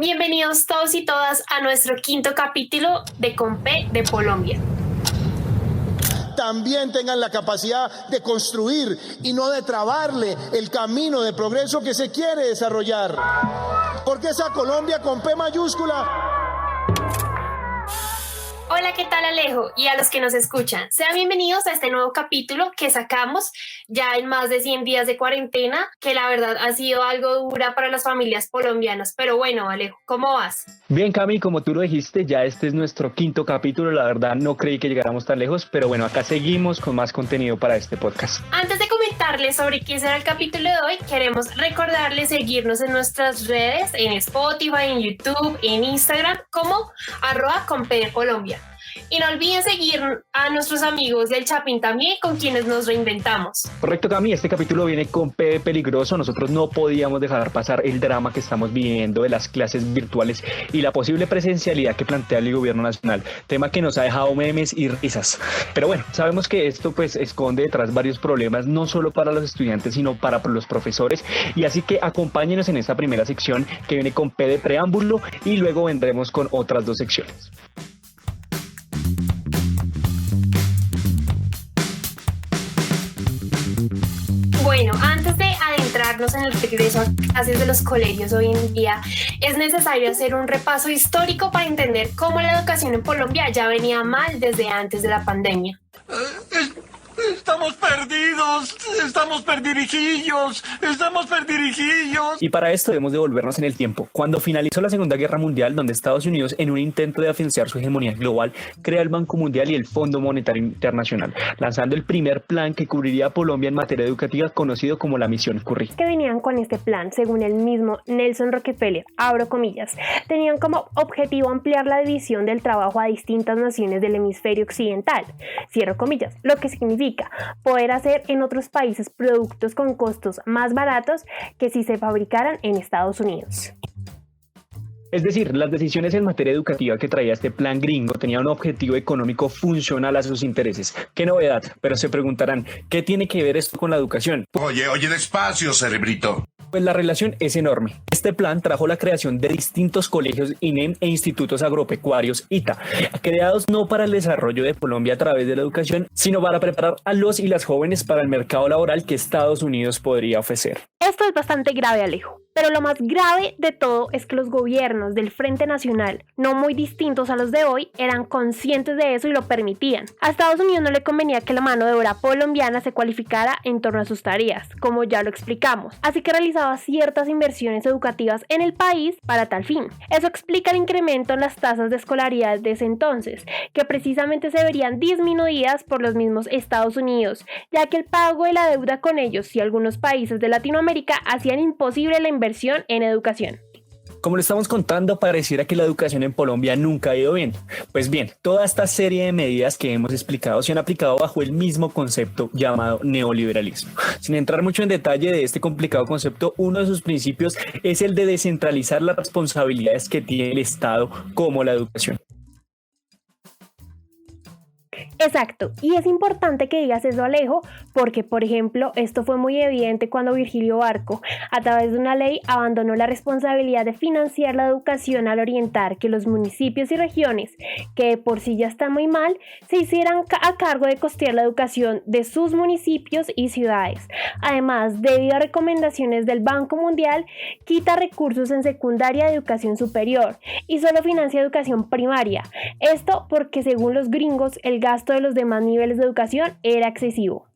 Bienvenidos todos y todas a nuestro quinto capítulo de Compe de Colombia. También tengan la capacidad de construir y no de trabarle el camino de progreso que se quiere desarrollar. Porque esa Colombia con P mayúscula. Hola, ¿qué tal Alejo? Y a los que nos escuchan, sean bienvenidos a este nuevo capítulo que sacamos ya en más de 100 días de cuarentena, que la verdad ha sido algo dura para las familias colombianas. Pero bueno, Alejo, ¿cómo vas? Bien, Cami, como tú lo dijiste, ya este es nuestro quinto capítulo. La verdad no creí que llegáramos tan lejos, pero bueno, acá seguimos con más contenido para este podcast. Antes de comentarles sobre qué será el capítulo de hoy, queremos recordarles seguirnos en nuestras redes, en Spotify, en YouTube, en Instagram, como @CompeDeColombia. Y no olviden seguir a nuestros amigos del Chapín también, con quienes nos reinventamos. Correcto, Cami, este capítulo viene con P de peligroso. Nosotros no podíamos dejar pasar el drama que estamos viviendo de las clases virtuales y la posible presencialidad que plantea el gobierno nacional, tema que nos ha dejado memes y risas. Pero bueno, sabemos que esto pues esconde detrás varios problemas, no solo para los estudiantes, sino para los profesores. Y así que acompáñenos en esta primera sección que viene con P de preámbulo y luego vendremos con otras dos secciones. Bueno, antes de adentrarnos en el regreso a clases de los colegios hoy en día, es necesario hacer un repaso histórico para entender cómo la educación en Colombia ya venía mal desde antes de la pandemia. Estamos perdidos, estamos perdirijillos. Y para esto debemos devolvernos en el tiempo. Cuando finalizó la Segunda Guerra Mundial, donde Estados Unidos, en un intento de afianzar su hegemonía global, crea el Banco Mundial y el Fondo Monetario Internacional, lanzando el primer plan que cubriría a Colombia en materia educativa, conocido como la Misión Curry. Que venían con este plan, según el mismo Nelson Rockefeller, abro comillas, tenían como objetivo ampliar la división del trabajo a distintas naciones del hemisferio occidental, cierro comillas, lo que significa poder hacer en otros países productos con costos más baratos que si se fabricaran en Estados Unidos. Es decir, las decisiones en materia educativa que traía este plan gringo tenían un objetivo económico funcional a sus intereses. ¡Qué novedad! Pero se preguntarán, ¿qué tiene que ver esto con la educación? Oye, despacio, cerebrito. Pues la relación es enorme. Este plan trajo la creación de distintos colegios INEM e institutos agropecuarios ITA, creados no para el desarrollo de Colombia a través de la educación, sino para preparar a los y las jóvenes para el mercado laboral que Estados Unidos podría ofrecer. Esto es bastante grave, Alejo. Pero lo más grave de todo es que los gobiernos del Frente Nacional, no muy distintos a los de hoy, eran conscientes de eso y lo permitían. A Estados Unidos no le convenía que la mano de obra colombiana se cualificara en torno a sus tareas, como ya lo explicamos. Así que realizaba ciertas inversiones educativas en el país para tal fin. Eso explica el incremento en las tasas de escolaridad de ese entonces, que precisamente se verían disminuidas por los mismos Estados Unidos, ya que el pago de la deuda con ellos y algunos países de Latinoamérica hacían imposible la inversión en educación. Como lo estamos contando, pareciera que la educación en Colombia nunca ha ido bien. Pues bien, toda esta serie de medidas que hemos explicado se han aplicado bajo el mismo concepto llamado neoliberalismo. Sin entrar mucho en detalle de este complicado concepto, uno de sus principios es el de descentralizar las responsabilidades que tiene el Estado, como la educación. Exacto, y es importante que digas eso, Alejo, porque, por ejemplo, esto fue muy evidente cuando Virgilio Barco, a través de una ley, abandonó la responsabilidad de financiar la educación al orientar que los municipios y regiones, que de por sí ya están muy mal, se hicieran a cargo de costear la educación de sus municipios y ciudades. Además, debido a recomendaciones del Banco Mundial, quita recursos en secundaria de educación superior y solo financia educación primaria. Esto porque, según los gringos, el gasto de los demás niveles de educación era excesivo.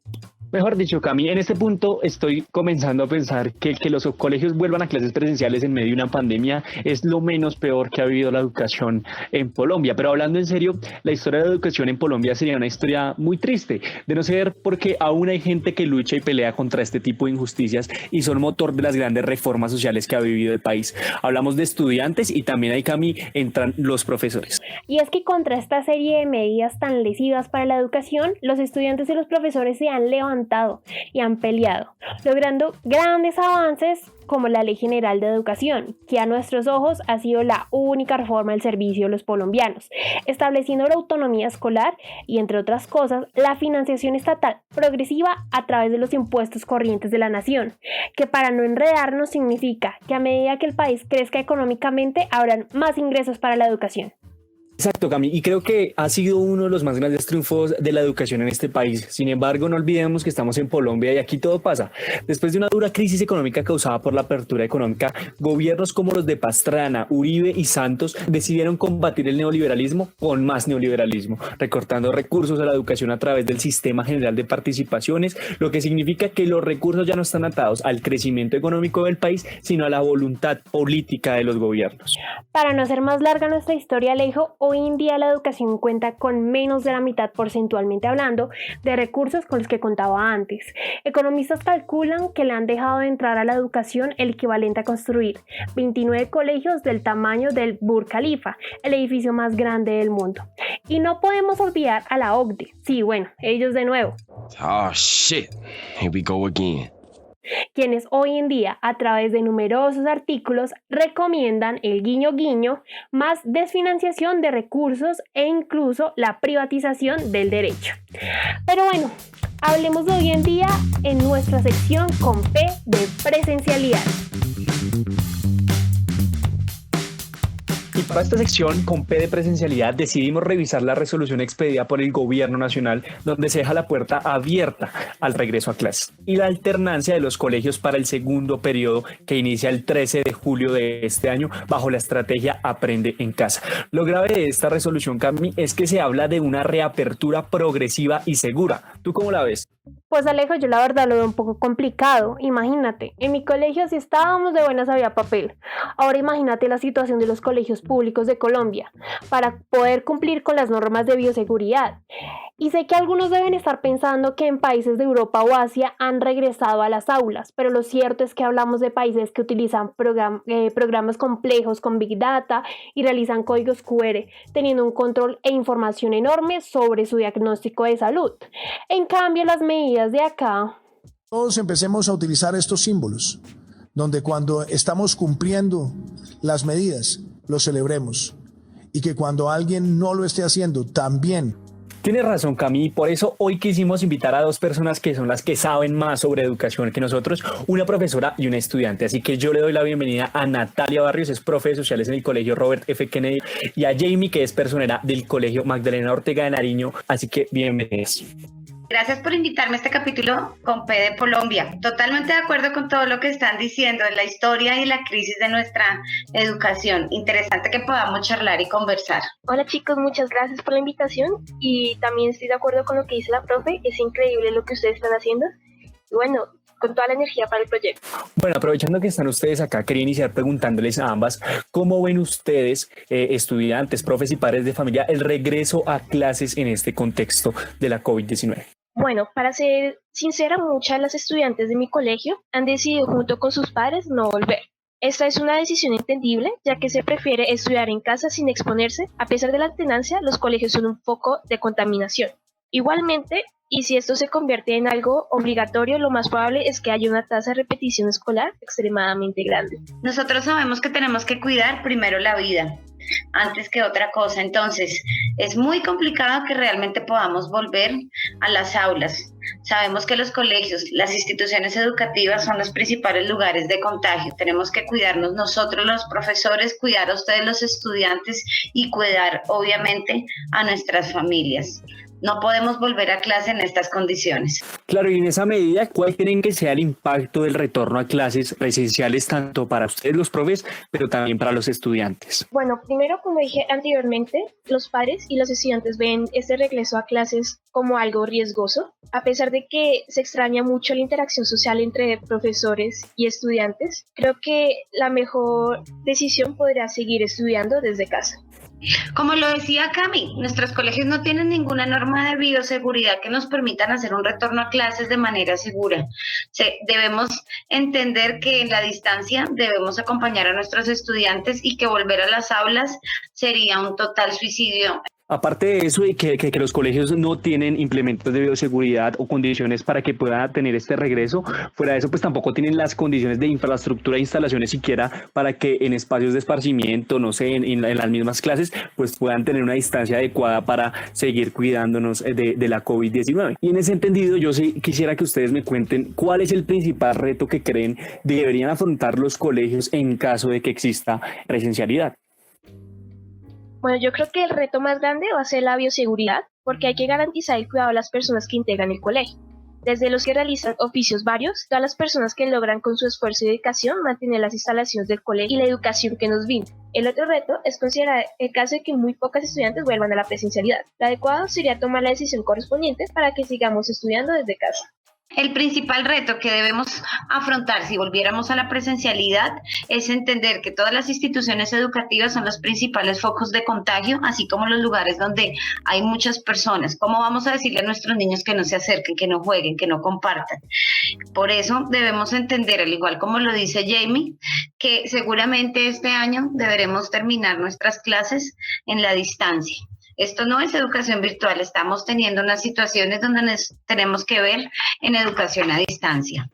Mejor dicho, Cami, en este punto estoy comenzando a pensar que los colegios vuelvan a clases presenciales en medio de una pandemia es lo menos peor que ha vivido la educación en Colombia. Pero hablando en serio, la historia de la educación en Colombia sería una historia muy triste, de no ser porque aún hay gente que lucha y pelea contra este tipo de injusticias y son motor de las grandes reformas sociales que ha vivido el país. Hablamos de estudiantes y también ahí, Cami, entran los profesores. Y es que contra esta serie de medidas tan lesivas para la educación, los estudiantes y los profesores se han levantado aguantado y han peleado, logrando grandes avances como la Ley General de Educación, que a nuestros ojos ha sido la única reforma del servicio de los colombianos, estableciendo la autonomía escolar y, entre otras cosas, la financiación estatal progresiva a través de los impuestos corrientes de la nación, que para no enredarnos significa que a medida que el país crezca económicamente habrán más ingresos para la educación. Exacto, Cami, y creo que ha sido uno de los más grandes triunfos de la educación en este país. Sin embargo, no olvidemos que estamos en Colombia y aquí todo pasa. Después de una dura crisis económica causada por la apertura económica, gobiernos como los de Pastrana, Uribe y Santos decidieron combatir el neoliberalismo con más neoliberalismo, recortando recursos a la educación a través del Sistema General de Participaciones, lo que significa que los recursos ya no están atados al crecimiento económico del país, sino a la voluntad política de los gobiernos. Para no hacer más larga nuestra historia, Alejo, hoy en día la educación cuenta con menos de la mitad, porcentualmente hablando, de recursos con los que contaba antes. Economistas calculan que le han dejado de entrar a la educación el equivalente a construir 29 colegios del tamaño del Burj Khalifa, el edificio más grande del mundo. Y no podemos olvidar a la OCDE. Sí, bueno, ellos de nuevo. Oh, shit. Here we go again. Quienes hoy en día, a través de numerosos artículos, recomiendan el guiño guiño, más desfinanciación de recursos e incluso la privatización del derecho. Pero bueno, hablemos de hoy en día en nuestra sección con P de presencialidad. Y para esta sección, con P de presencialidad, decidimos revisar la resolución expedida por el Gobierno Nacional, donde se deja la puerta abierta al regreso a clases y la alternancia de los colegios para el segundo periodo que inicia el 13 de julio de este año bajo la estrategia Aprende en Casa. Lo grave de esta resolución, Cami, es que se habla de una reapertura progresiva y segura. ¿Tú cómo la ves? Pues Alejo, yo la verdad lo veo un poco complicado. Imagínate, en mi colegio si estábamos de buenas había papel. Ahora imagínate la situación de los colegios públicos de Colombia para poder cumplir con las normas de bioseguridad. Y sé que algunos deben estar pensando que en países de Europa o Asia han regresado a las aulas, pero lo cierto es que hablamos de países que utilizan programas complejos con Big Data y realizan códigos QR, teniendo un control e información enorme sobre su diagnóstico de salud. En cambio, las medidas de acá... Todos empecemos a utilizar estos símbolos, donde cuando estamos cumpliendo las medidas, lo celebremos, y que cuando alguien no lo esté haciendo, también. Tienes razón, Cami, y por eso hoy quisimos invitar a dos personas que son las que saben más sobre educación que nosotros, una profesora y una estudiante. Así que yo le doy la bienvenida a Natalia Barrios, es profe de sociales en el Colegio Robert F. Kennedy, y a Jamie, que es personera del Colegio Magdalena Ortega de Nariño. Así que bienvenidos. Gracias por invitarme a este capítulo con P de Colombia. Totalmente de acuerdo con todo lo que están diciendo de la historia y la crisis de nuestra educación. Interesante que podamos charlar y conversar. Hola chicos, muchas gracias por la invitación y también estoy de acuerdo con lo que dice la profe. Es increíble lo que ustedes están haciendo y bueno, con toda la energía para el proyecto. Bueno, aprovechando que están ustedes acá, quería iniciar preguntándoles a ambas cómo ven ustedes, estudiantes, profes y padres de familia, el regreso a clases en este contexto de la COVID-19. Bueno, para ser sincera, muchas de las estudiantes de mi colegio han decidido junto con sus padres no volver. Esta es una decisión entendible, ya que se prefiere estudiar en casa sin exponerse. A pesar de la alternancia, los colegios son un foco de contaminación. Igualmente, y si esto se convierte en algo obligatorio, lo más probable es que haya una tasa de repetición escolar extremadamente grande. Nosotros sabemos que tenemos que cuidar primero la vida, antes que otra cosa. Entonces, es muy complicado que realmente podamos volver a las aulas. Sabemos que los colegios, las instituciones educativas son los principales lugares de contagio. Tenemos que cuidarnos nosotros los profesores, cuidar a ustedes los estudiantes y cuidar obviamente a nuestras familias. No podemos volver a clase en estas condiciones. Claro, y en esa medida, ¿cuál creen que sea el impacto del retorno a clases presenciales tanto para ustedes los profes, pero también para los estudiantes? Bueno, primero, como dije anteriormente, los padres y los estudiantes ven este regreso a clases como algo riesgoso. A pesar de que se extraña mucho la interacción social entre profesores y estudiantes, creo que la mejor decisión podría seguir estudiando desde casa. Como lo decía Cami, nuestros colegios no tienen ninguna norma de bioseguridad que nos permitan hacer un retorno a clases de manera segura. Debemos entender que en la distancia debemos acompañar a nuestros estudiantes y que volver a las aulas sería un total suicidio. Aparte de eso, y que los colegios no tienen implementos de bioseguridad o condiciones para que puedan tener este regreso, fuera de eso, pues tampoco tienen las condiciones de infraestructura e instalaciones siquiera para que en espacios de esparcimiento, no sé, en las mismas clases, pues puedan tener una distancia adecuada para seguir cuidándonos de la COVID-19. Y en ese entendido, yo sí quisiera que ustedes me cuenten cuál es el principal reto que creen deberían afrontar los colegios en caso de que exista presencialidad. Bueno, yo creo que el reto más grande va a ser la bioseguridad, porque hay que garantizar el cuidado de las personas que integran el colegio. Desde los que realizan oficios varios, todas las personas que logran con su esfuerzo y dedicación mantener las instalaciones del colegio y la educación que nos brinda. El otro reto es considerar el caso de que muy pocas estudiantes vuelvan a la presencialidad. Lo adecuado sería tomar la decisión correspondiente para que sigamos estudiando desde casa. El principal reto que debemos afrontar si volviéramos a la presencialidad es entender que todas las instituciones educativas son los principales focos de contagio, así como los lugares donde hay muchas personas. ¿Cómo vamos a decirle a nuestros niños que no se acerquen, que no jueguen, que no compartan? Por eso debemos entender, al igual como lo dice Jamie, que seguramente este año deberemos terminar nuestras clases en la distancia. Esto no es educación virtual, estamos teniendo unas situaciones donde nos tenemos que ver en educación a distancia.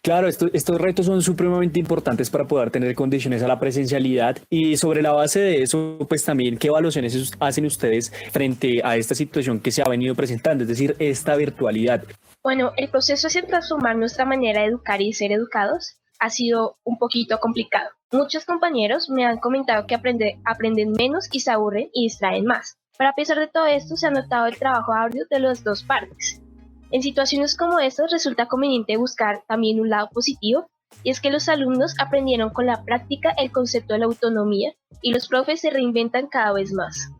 Claro, estos retos son supremamente importantes para poder tener condiciones a la presencialidad, y sobre la base de eso, pues también, ¿qué evaluaciones hacen ustedes frente a esta situación que se ha venido presentando, es decir, esta virtualidad? Bueno, el proceso hacia transformar nuestra manera de educar y ser educados ha sido un poquito complicado. Muchos compañeros me han comentado que aprenden menos y se aburren y distraen más. Pero a pesar de todo esto, se ha notado el trabajo arduo de las dos partes. En situaciones como estas resulta conveniente buscar también un lado positivo, y es que los alumnos aprendieron con la práctica el concepto de la autonomía y los profes se reinventan cada vez más.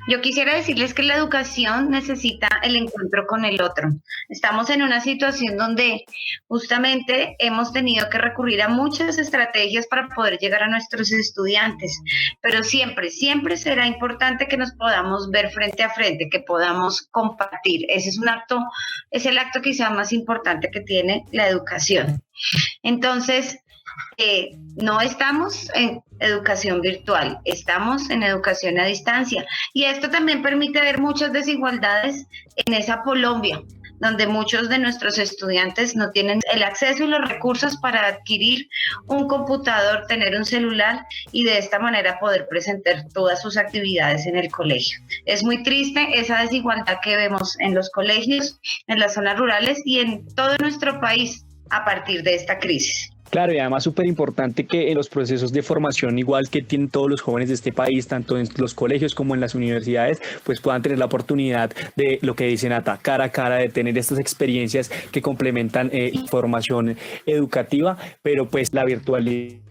Yo quisiera decirles que la educación necesita el encuentro con el otro. Estamos en una situación donde justamente hemos tenido que recurrir a muchas estrategias para poder llegar a nuestros estudiantes, pero siempre será importante que nos podamos ver frente a frente, que podamos compartir. Ese es el acto quizá más importante que tiene la educación. Entonces, no estamos en educación virtual, estamos en educación a distancia, y esto también permite ver muchas desigualdades en esa Colombia, donde muchos de nuestros estudiantes no tienen el acceso y los recursos para adquirir un computador, tener un celular y de esta manera poder presentar todas sus actividades en el colegio. Es muy triste esa desigualdad que vemos en los colegios, en las zonas rurales y en todo nuestro país a partir de esta crisis. Claro, y además súper importante que en los procesos de formación, igual que tienen todos los jóvenes de este país, tanto en los colegios como en las universidades, pues puedan tener la oportunidad de lo que dicen cara a cara, de tener estas experiencias que complementan formación educativa, pero pues la virtualidad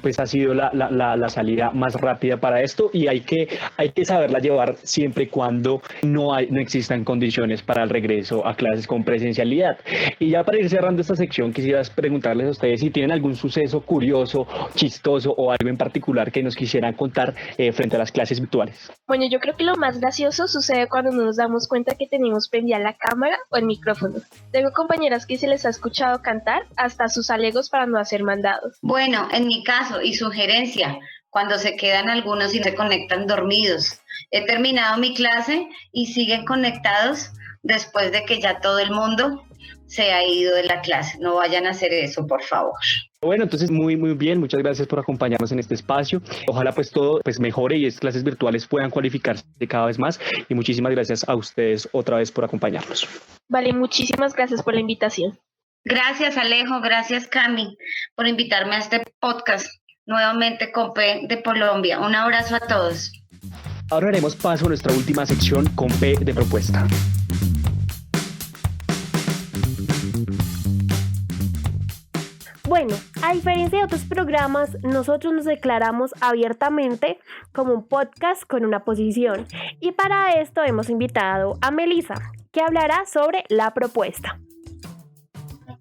pues ha sido la salida más rápida para esto, y hay que saberla llevar siempre y cuando no existan condiciones para el regreso a clases con presencialidad. Y ya para ir cerrando esta sección, quisiera preguntarles a ustedes si tienen algún suceso curioso, chistoso o algo en particular que nos quisieran contar frente a las clases virtuales. Bueno, yo creo que lo más gracioso sucede cuando no nos damos cuenta que tenemos prendida la cámara o el micrófono. Tengo compañeras que se les ha escuchado cantar hasta sus alegos para no hacer mandados. Bueno, en mi caso y sugerencia, cuando se quedan algunos y se conectan dormidos. He terminado mi clase y siguen conectados después de que ya todo el mundo se ha ido de la clase. No vayan a hacer eso, por favor. Bueno, entonces muy bien, muchas gracias por acompañarnos en este espacio. Ojalá pues todo mejore y estas clases virtuales puedan cualificarse cada vez más, y muchísimas gracias a ustedes otra vez por acompañarnos. Vale, muchísimas gracias por la invitación. Gracias, Alejo, gracias, Cami, por invitarme a este podcast nuevamente con P de Colombia. Un abrazo a todos. Ahora haremos paso a nuestra última sección con P de propuesta. Bueno, a diferencia de otros programas, nosotros nos declaramos abiertamente como un podcast con una posición, y para esto hemos invitado a Melissa, que hablará sobre la propuesta.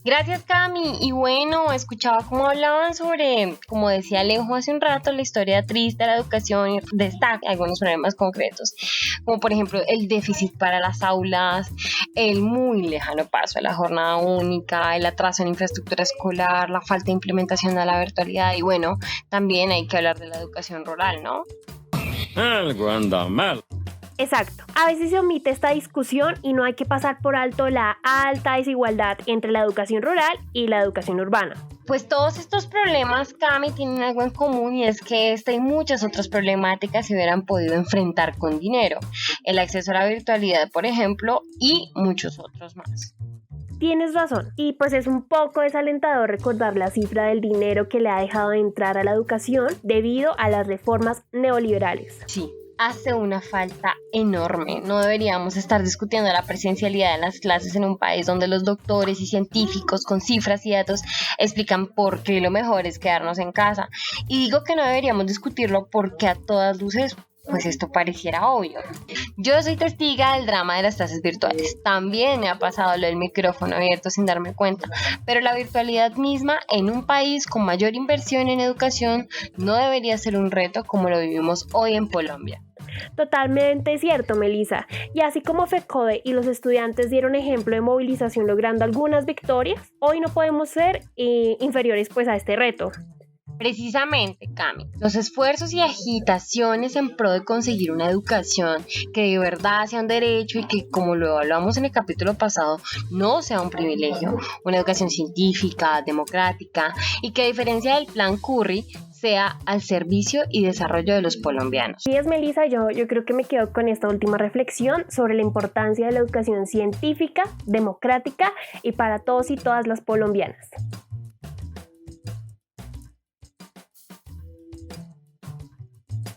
Gracias, Cami. Y bueno, escuchaba cómo hablaban sobre, como decía Alejo hace un rato, la historia triste de la educación, y destaca algunos problemas concretos, como por ejemplo el déficit para las aulas, el muy lejano paso a la jornada única, el atraso en infraestructura escolar, la falta de implementación de la virtualidad, y bueno, también hay que hablar de la educación rural, ¿no? Algo anda mal. Exacto. A veces se omite esta discusión y no hay que pasar por alto la alta desigualdad entre la educación rural y la educación urbana. Pues todos estos problemas, Cami, tienen algo en común y es que esta y muchas otras problemáticas se hubieran podido enfrentar con dinero. El acceso a la virtualidad, por ejemplo, y muchos otros más. Tienes razón, y pues es un poco desalentador recordar la cifra del dinero que le ha dejado de entrar a la educación debido a las reformas neoliberales. Sí, hace una falta enorme. No deberíamos estar discutiendo la presencialidad en las clases en un país donde los doctores y científicos con cifras y datos explican por qué lo mejor es quedarnos en casa. Y digo que no deberíamos discutirlo porque a todas luces pues esto pareciera obvio. Yo soy testiga del drama de las clases virtuales. También me ha pasado lo del micrófono abierto sin darme cuenta. Pero la virtualidad misma en un país con mayor inversión en educación no debería ser un reto como lo vivimos hoy en Colombia. Totalmente cierto, Melissa. Y así como FECODE y los estudiantes dieron ejemplo de movilización logrando algunas victorias, hoy no podemos ser inferiores pues a este reto. Precisamente, Cami, los esfuerzos y agitaciones en pro de conseguir una educación que de verdad sea un derecho y que, como lo hablamos en el capítulo pasado, no sea un privilegio, una educación científica, democrática y que a diferencia del plan Curry, sea al servicio y desarrollo de los colombianos. Sí, es Melissa, yo creo que me quedo con esta última reflexión sobre la importancia de la educación científica, democrática y para todos y todas las colombianas.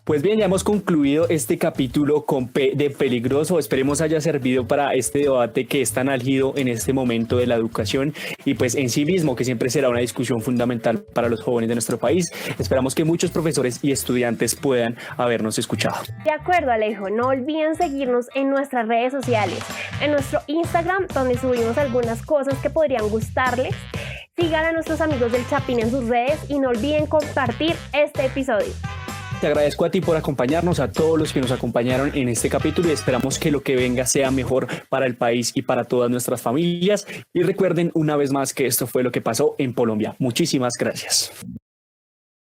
Pues bien, ya hemos concluido este capítulo con P de peligroso. Esperemos haya servido para este debate que es tan álgido en este momento de la educación y pues en sí mismo que siempre será una discusión fundamental para los jóvenes de nuestro país. Esperamos que muchos profesores y estudiantes puedan habernos escuchado. De acuerdo, Alejo. No olviden seguirnos en nuestras redes sociales, en nuestro Instagram, donde subimos algunas cosas que podrían gustarles. Sigan a nuestros amigos del Chapín en sus redes y no olviden compartir este episodio. Te agradezco a ti por acompañarnos, a todos los que nos acompañaron en este capítulo y esperamos que lo que venga sea mejor para el país y para todas nuestras familias. Y recuerden una vez más que esto fue lo que pasó en Colombia. Muchísimas gracias.